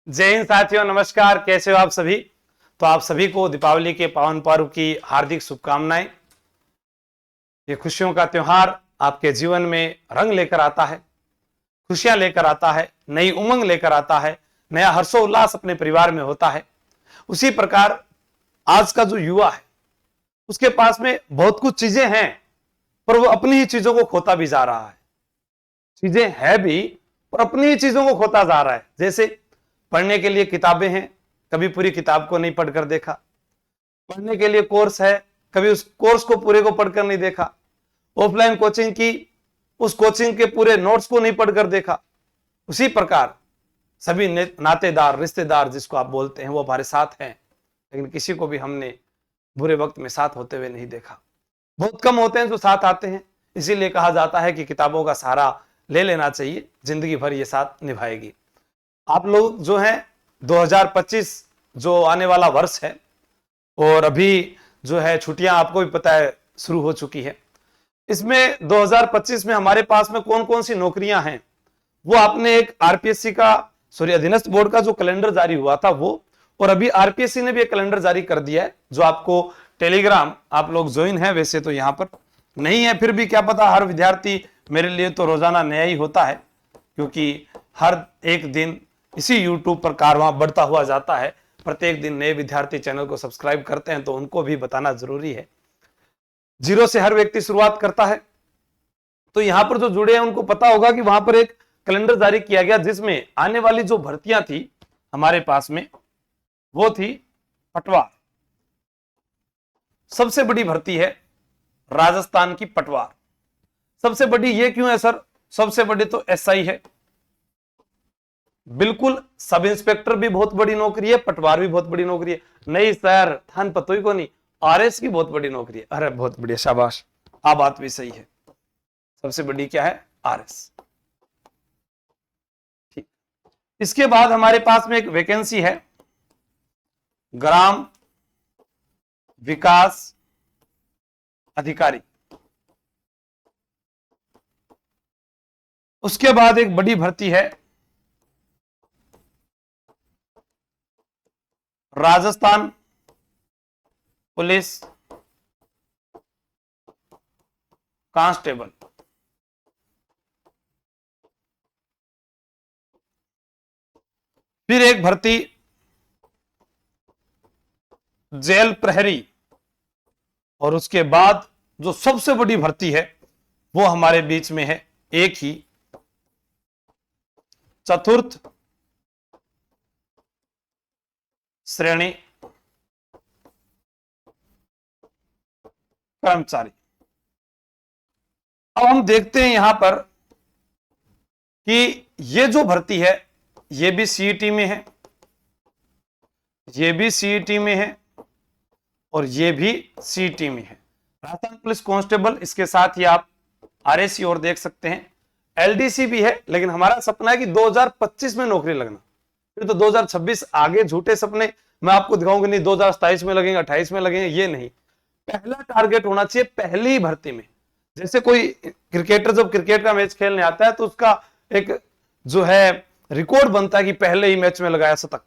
जय हिंद साथियों, नमस्कार। कैसे हो आप सभी? तो आप सभी को दीपावली के पावन पर्व की हार्दिक शुभकामनाएं। ये खुशियों का त्योहार आपके जीवन में रंग लेकर आता है, खुशियां लेकर आता है, नई उमंग लेकर आता है, नया हर्षोल्लास अपने परिवार में होता है। उसी प्रकार आज का जो युवा है उसके पास में बहुत कुछ चीजें हैं, पर वो अपनी ही चीजों को खोता भी जा रहा है। चीजें है भी पर अपनी ही चीजों को खोता जा रहा है। जैसे पढ़ने के लिए किताबें हैं, कभी पूरी किताब को नहीं पढ़कर देखा। पढ़ने के लिए कोर्स है, कभी उस कोर्स को पूरे को पढ़कर नहीं देखा। ऑफलाइन कोचिंग की, उस कोचिंग के पूरे नोट्स को नहीं पढ़कर देखा। उसी प्रकार सभी नातेदार, रिश्तेदार जिसको आप बोलते हैं, वो हमारे साथ हैं, लेकिन किसी को भी हमने बुरे वक्त में साथ होते हुए नहीं देखा। बहुत कम होते हैं जो साथ आते हैं। इसीलिए कहा जाता है कि किताबों का सहारा ले लेना चाहिए, जिंदगी भर ये साथ निभाएगी। आप लोग जो हैं 2025 जो आने वाला वर्ष है, और अभी जो है छुट्टियां आपको भी पता है शुरू हो चुकी है। इसमें 2025 में हमारे पास में कौन कौन सी नौकरियां हैं, वो आपने एक आरपीएससी का अधीनस्थ बोर्ड का जो कैलेंडर जारी हुआ था वो, और अभी आरपीएससी ने भी एक कैलेंडर जारी कर दिया है जो आपको टेलीग्राम, आप लोग ज्वाइन है, वैसे तो यहां पर नहीं है, फिर भी क्या पता, हर विद्यार्थी, मेरे लिए तो रोजाना नया ही होता है, क्योंकि हर एक दिन इसी यूट्यूब पर कारवां बढ़ता हुआ जाता है। प्रत्येक दिन नए विद्यार्थी चैनल को सब्सक्राइब करते हैं, तो उनको भी बताना जरूरी है। जीरो से हर व्यक्ति शुरुआत करता है, तो यहां पर जो जुड़े हैं उनको पता होगा कि वहां पर एक कैलेंडर जारी किया गया जिसमें आने वाली जो भर्तियां थी हमारे पास में, वो थी पटवार। सबसे बड़ी भर्ती है राजस्थान की पटवार। सबसे बड़ी ये क्यों है सर? सबसे बड़ी तो एसआई है, बिल्कुल। सब इंस्पेक्टर भी बहुत बड़ी नौकरी है, पटवार भी बहुत बड़ी नौकरी है। नहीं सर, थान पतो ही को नहीं, आरएस की बहुत बड़ी नौकरी है। अरे बहुत बढ़िया, शाबाश, आ बात भी सही है। सबसे बड़ी क्या है? आरएस। ठीक। इसके बाद हमारे पास में एक वैकेंसी है ग्राम विकास अधिकारी। उसके बाद एक बड़ी भर्ती है राजस्थान पुलिस कांस्टेबल। फिर एक भर्ती जेल प्रहरी, और उसके बाद जो सबसे बड़ी भर्ती है वो हमारे बीच में है, एक ही चतुर्थ श्रेणी कर्मचारी। अब हम देखते हैं यहां पर कि ये जो भर्ती है ये भी सीईटी में है, ये भी सीईटी में है, और ये भी सीईटी में है। राजस्थान पुलिस कांस्टेबल, इसके साथ ही आप आरएसी और देख सकते हैं। एलडीसी भी है, लेकिन हमारा सपना है कि 2025 में नौकरी लगना। फिर तो 2026 आगे झूठे सपने मैं आपको दिखाऊंगा, नहीं 2027 में लगेंगे, 28 में लगेंगे, ये नहीं। पहला टारगेट होना चाहिए पहली भर्ती में। जैसे कोई क्रिकेटर जब क्रिकेट का मैच खेलने आता है तो उसका एक जो है रिकॉर्ड बनता है कि पहले ही मैच में लगाया शतक,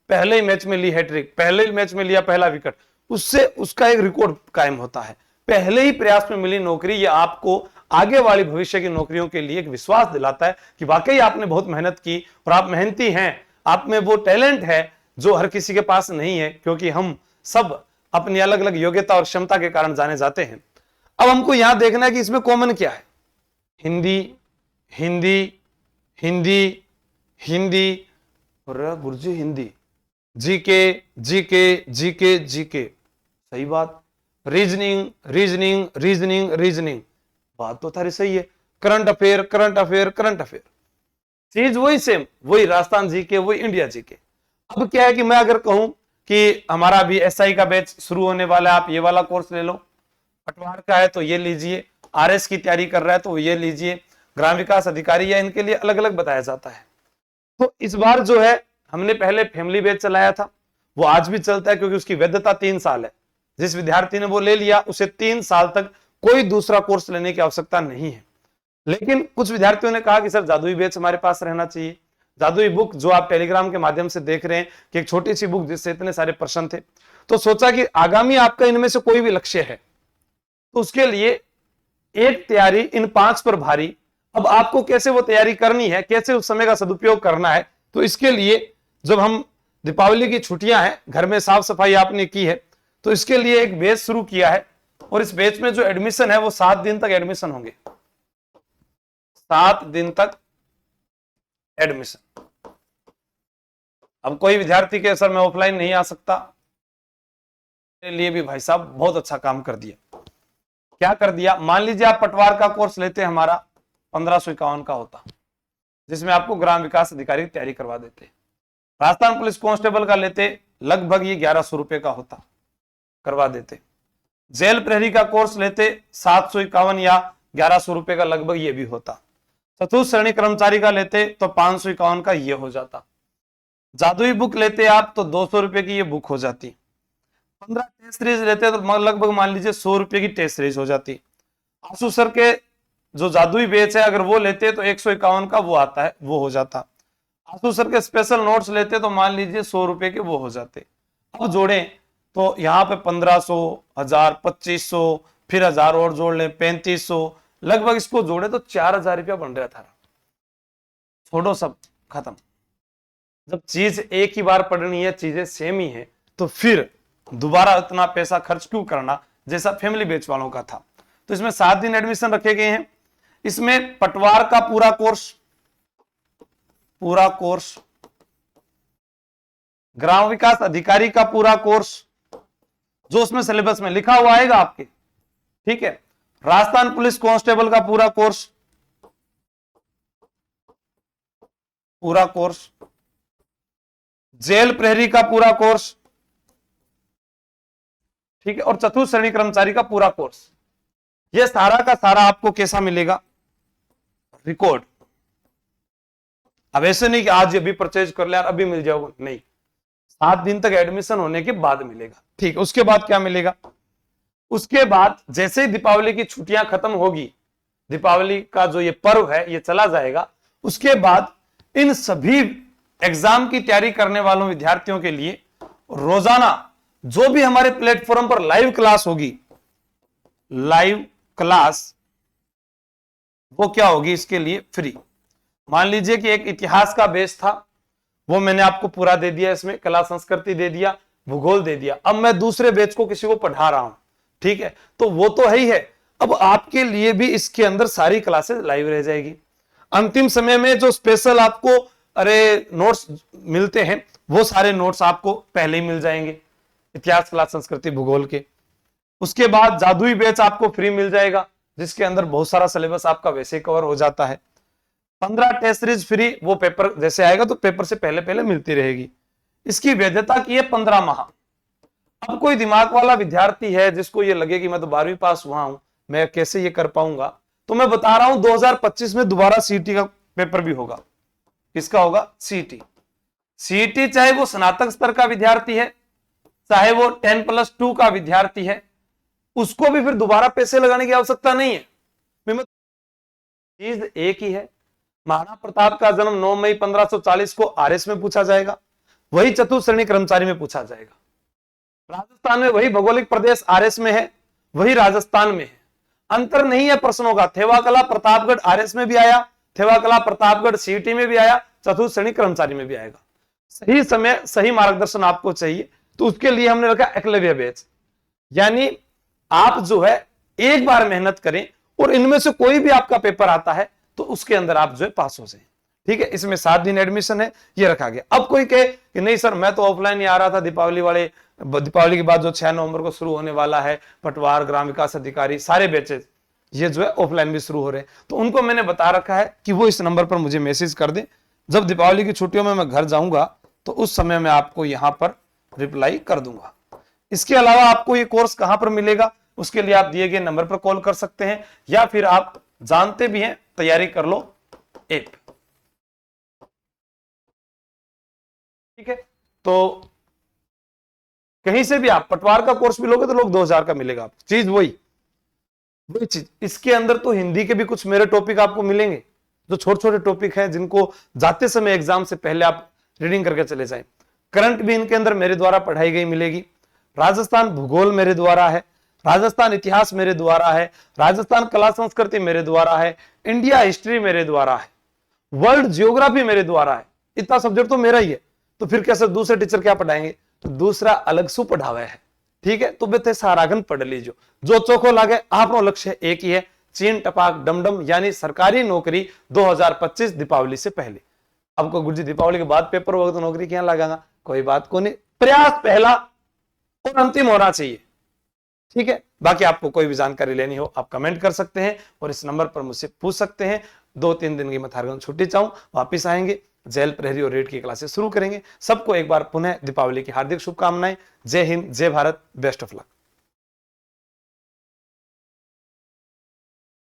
पहले ही मैच में ली हैट्रिक, पहले ही मैच में लिया पहला विकेट, उससे उसका एक रिकॉर्ड कायम होता है। पहले ही प्रयास में मिली नौकरी, ये आपको आगे वाली भविष्य की नौकरियों के लिए एक विश्वास दिलाता है कि वाकई आपने बहुत मेहनत की और आप मेहनती हैं, आप में वो टैलेंट है जो हर किसी के पास नहीं है, क्योंकि हम सब अपनी अलग अलग योग्यता और क्षमता के कारण जाने जाते हैं। अब हमको यहां देखना है कि इसमें कॉमन क्या है। हिंदी, हिंदी, हिंदी, हिंदी, और Guruji Hindi, GK, GK, GK, GK, सही बात। रीजनिंग, रीजनिंग, रीजनिंग, रीजनिंग, बात तो थारी सही है। Current affair, current affair, current affair, चीज वही सेम, वही राजस्थान जीके, वही इंडिया जीके। अब क्या है कि मैं अगर कहूं कि हमारा भी एसआई का बैच शुरू होने वाला है, आप ये वाला कोर्स ले लो, पटवार का है तो ये लीजिए, आरएस की तैयारी कर रहा है तो ये लीजिए, ग्राम विकास अधिकारी है, इनके लिए अलग अलग बताया जाता है। तो इस बार जो है हमने पहले फैमिली बैच चलाया था, वो आज भी चलता है, क्योंकि उसकी वैधता 3 साल है। जिस विद्यार्थी ने वो ले लिया उसे 3 साल तक कोई दूसरा कोर्स लेने की आवश्यकता नहीं है। लेकिन कुछ विद्यार्थियों ने कहा कि सर जादुई बैच हमारे पास रहना चाहिए, जादुई बुक जो आप टेलीग्राम के माध्यम से देख रहे हैं कि एक छोटी सी बुक जिससे इतने सारे प्रश्न थे, तो सोचा कि आगामी आपका इनमें से कोई भी लक्ष्य है तो उसके लिए एक तैयारी इन 5 पर भारी। अब आपको कैसे वो तैयारी करनी है, कैसे उस समय का सदुपयोग करना है, तो इसके लिए जब हम दीपावली की छुट्टियां हैं, घर में साफ सफाई आपने की है, तो इसके लिए एक बैच शुरू किया है। और इस बैच में जो एडमिशन है वो 7 दिन तक एडमिशन होंगे, 7 दिन तक एडमिशन। अब कोई विद्यार्थी के सर मैं ऑफलाइन नहीं आ सकता, मेरे लिए भी भाई साहब बहुत अच्छा काम कर दिया। क्या कर दिया, मान लीजिए आप पटवार का कोर्स लेते, हमारा 1551 का होता, जिसमें आपको ग्राम विकास अधिकारी की तैयारी करवा देते। राजस्थान पुलिस कांस्टेबल का लेते, लगभग ये 1100 रुपए का होता, करवा देते। जेल प्रहरी का कोर्स लेते 751 या 1100 रुपए का लगभग ये भी होता। चतुर्थ श्रेणी कर्मचारी का लेते तो 551 का ये हो जाता। जादुई बुक लेते आप तो 200 रुपए की ये बुक हो जाती। 15 टेस्ट सीरीज लेते तो लगभग मान लीजिए 100 रुपए की टेस्ट सीरीज हो जाती। आशु सर के जो जादुई बैच है अगर वो लेते तो 151 का वो आता है, वो हो जाता। आशु सर के स्पेशल नोट्स लेते तो मान लीजिए 100 रुपए के वो हो जाते। अब जोड़ें तो यहाँ पे 1500, 1000, 2500, फिर 1000 और जोड़ लें 3500, लगभग इसको जोड़े तो 4000 रुपया बन रहा था। छोड़ो सब खत्म। जब चीज एक ही बार पढ़नी है, चीजें सेम ही है, तो फिर दोबारा इतना पैसा खर्च क्यों करना, जैसा फैमिली बैच वालों का था। तो इसमें 7 दिन एडमिशन रखे गए हैं। इसमें पटवार का पूरा कोर्स, ग्राम विकास अधिकारी का पूरा कोर्स जो उसमें सिलेबस में लिखा हुआ आएगा आपके, ठीक है। राजस्थान पुलिस कांस्टेबल का पूरा कोर्स, जेल प्रहरी का पूरा कोर्स, ठीक है, और चतुर्थ श्रेणी कर्मचारी का पूरा कोर्स। ये सारा का सारा आपको कैसा मिलेगा, रिकॉर्ड। अब ऐसे नहीं कि आज ये भी परचेज कर ले यार अभी मिल जाओगे, नहीं, 7 दिन तक एडमिशन होने के बाद मिलेगा, ठीक है। उसके बाद क्या मिलेगा, उसके बाद जैसे ही दीपावली की छुट्टियां खत्म होगी, दीपावली का जो ये पर्व है ये चला जाएगा, उसके बाद इन सभी एग्जाम की तैयारी करने वालों विद्यार्थियों के लिए रोजाना जो भी हमारे प्लेटफॉर्म पर लाइव क्लास होगी, लाइव क्लास वो क्या होगी, इसके लिए फ्री। मान लीजिए कि एक इतिहास का बेस था, वो मैंने आपको पूरा दे दिया, इसमें कला संस्कृति दे दिया, भूगोल दे दिया। अब मैं दूसरे बैच को किसी को पढ़ा रहा हूं, ठीक है, तो वो तो है ही है, अब आपके लिए भी इसके अंदर सारी क्लासेस लाइव रह जाएगी। अंतिम समय में जो स्पेशल आपको नोट्स मिलते हैं वो सारे नोट्स आपको पहले ही मिल जाएंगे, इतिहास, कला, संस्कृति, भूगोल के। उसके बाद जादुई बैच आपको फ्री मिल जाएगा, जिसके अंदर बहुत सारा सिलेबस आपका वैसे कवर हो जाता है। 15 टेस्ट सीरीज फ्री, वो पेपर जैसे आएगा तो पेपर से पहले पहले मिलती रहेगी। इसकी वैधता की है 15 माह। अब कोई दिमाग वाला विद्यार्थी है जिसको ये लगे कि मैं तो 12वीं पास हुआ हूं, मैं कैसे ये कर पाऊंगा, तो मैं बता रहा हूं 2025 में दोबारा सीईटी का पेपर भी होगा। किसका होगा, सीईटी। सीईटी चाहे वो स्नातक स्तर का विद्यार्थी है, चाहे वो 10+2 का विद्यार्थी है, उसको भी फिर दोबारा पैसे लगाने की आवश्यकता नहीं है। चीज एक ही है। महाराणा प्रताप का जन्म 9 मई 1540 को आरएस में पूछा जाएगा, वही चतुर्थ श्रेणी कर्मचारी में पूछा जाएगा। राजस्थान में वही भौगोलिक प्रदेश आरएस में है, वही राजस्थान में है, अंतर नहीं है प्रश्नों का। थेवाकला प्रतापगढ़ आरएस में भी आया, थेवाकला प्रतापगढ़ सीईटी में भी आया, चतुर्थ श्रेणी कर्मचारी में भी आएगा। सही समय सही मार्गदर्शन आपको चाहिए, तो उसके लिए हमने रखा एकलव्य बैच। यानी आप जो है एक बार मेहनत करें और इनमें से कोई भी आपका पेपर आता है तो उसके अंदर आप जो है पास हो जाए, ठीक है। इसमें 7 दिन एडमिशन है, ये रखा गया। अब कोई कहे कि नहीं सर मैं तो ऑफलाइन ही आ रहा था, दीपावली के बाद जो 6 नवंबर को शुरू होने वाला है पटवार, ग्राम विकास अधिकारी, सारे बैचेस ये जो है ऑफलाइन भी शुरू हो रहे हैं, तो उनको मैंने बता रखा है कि वो इस नंबर पर मुझे मैसेज कर दें। जब दीपावली की छुट्टियों में मैं घर जाऊंगा तो उस समय मैं आपको यहां पर रिप्लाई कर दूंगा। इसके अलावा आपको ये कोर्स कहां पर मिलेगा, उसके लिए आप दिए गए नंबर पर कॉल कर सकते हैं, या फिर आप जानते भी हैं तैयारी कर लो ऐप, ठीक है। तो कहीं से भी आप पटवार का कोर्स भी लोगे तो लोग 2000 का मिलेगा आपको, चीज वही चीज। इसके अंदर तो हिंदी के भी कुछ मेरे टॉपिक आपको मिलेंगे, जो छोटे छोटे टॉपिक हैं जिनको जाते समय एग्जाम से पहले आप रीडिंग करके चले जाएं। करंट भी इनके अंदर मेरे द्वारा पढ़ाई गई मिलेगी। राजस्थान भूगोल मेरे द्वारा है, राजस्थान इतिहास मेरे द्वारा है, राजस्थान कला संस्कृति मेरे द्वारा है, इंडिया हिस्ट्री मेरे द्वारा है, वर्ल्ड जियोग्राफी मेरे द्वारा है। इतना सब्जेक्ट तो मेरा ही है, तो फिर कैसे दूसरे टीचर क्या पढ़ाएंगे? तो दूसरा अलग सु पढ़ावे है। ठीक है, तो बेटे सारागन पढ़ लीजिए। जो चोखो लागे आपनो लक्ष्य एक ही है, चीन टपाक डमडम यानी सरकारी नौकरी 2025 दीपावली से पहले। आपको गुरुजी दीपावली के बाद पेपर होगा तो नौकरी क्या लगागा? कोई बात को नहीं, प्रयास पहला और अंतिम होना चाहिए। ठीक है, बाकी आपको कोई भी जानकारी लेनी हो आप कमेंट कर सकते हैं और इस नंबर पर मुझसे पूछ सकते हैं। 2-3 दिन की मैं थारगन छुट्टी चाहूं, वापिस आएंगे, जेल प्रहरी और रेड की क्लासेस शुरू करेंगे। सबको एक बार पुनः दीपावली की हार्दिक शुभकामनाएं। जय हिंद, जय भारत, बेस्ट ऑफ लक।